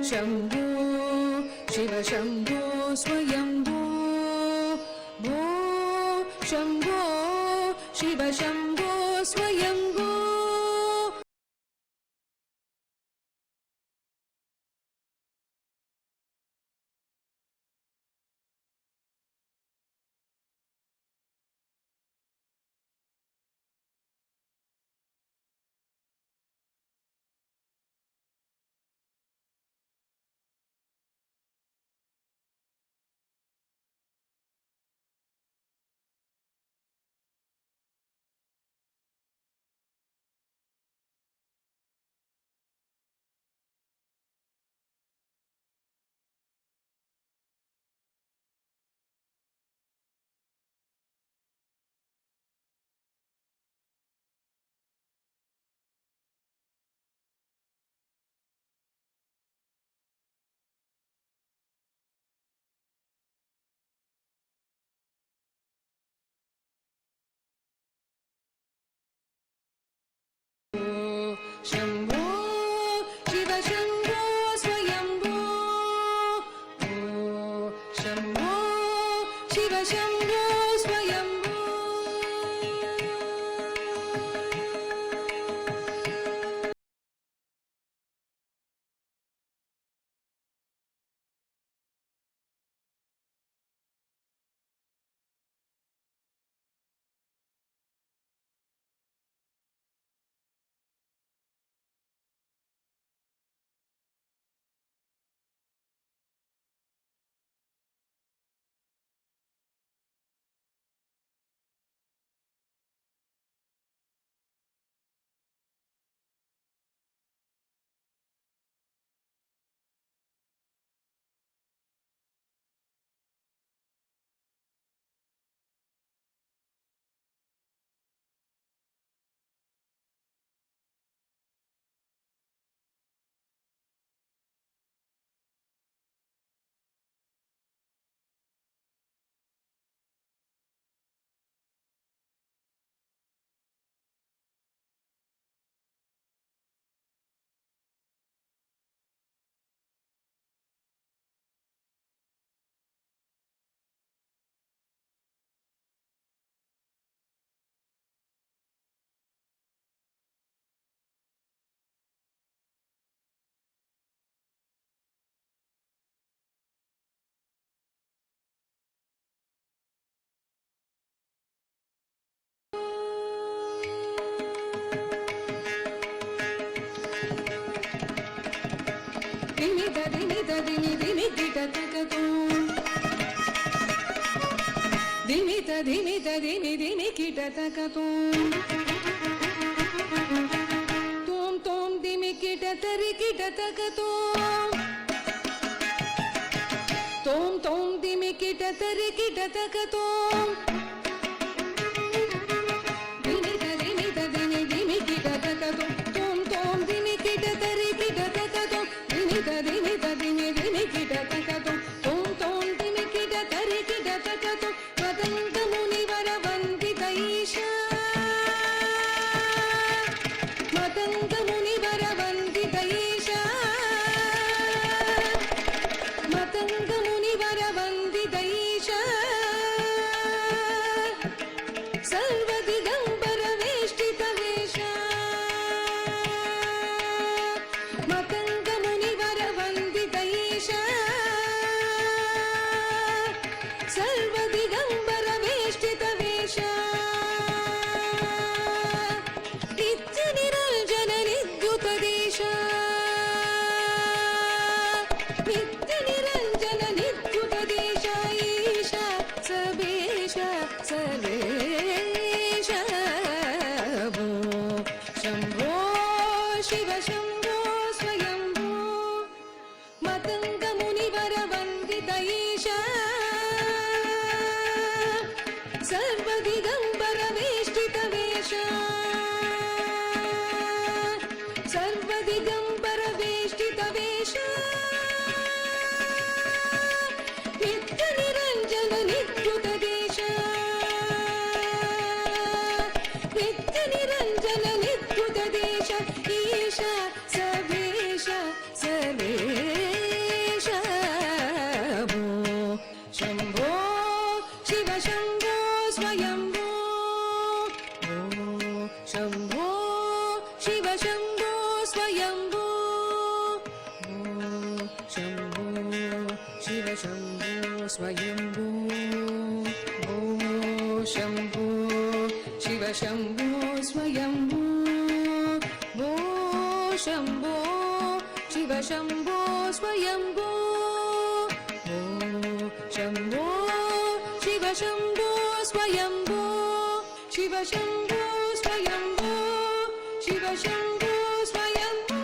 शम्भो शिव शम्भो स्वयम्भो भो शम्भो शिव शम्भो स्वयम्भो शम्भो शिव शम्भो स्वयम्भो शम्भो शिव शम्भो स्वयम्भो धिमि किटतकतों तोम तोम धिमि किटतरि किटतकतों तोम तोम धिमि किटतरि किटतकतों सर्वेश सर्वे స్వయంభూ శంభో శివ శంభో స్వయంభూ శంభో శివ శంభో స్వయంభూ శంభో శివ శంభో స్వయంభూ శంభో శివ శంభో స్వయంభూ శివ శంభో స్వయంభూ శివ శంభో స్వయంభూ.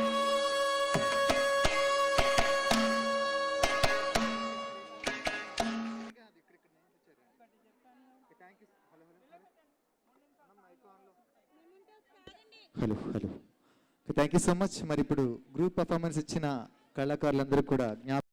Hello thank you so much. మరి ఇప్పుడు గ్రూప్ పర్ఫార్మెన్స్ ఇచ్చిన కళాకారులందరూ కూడా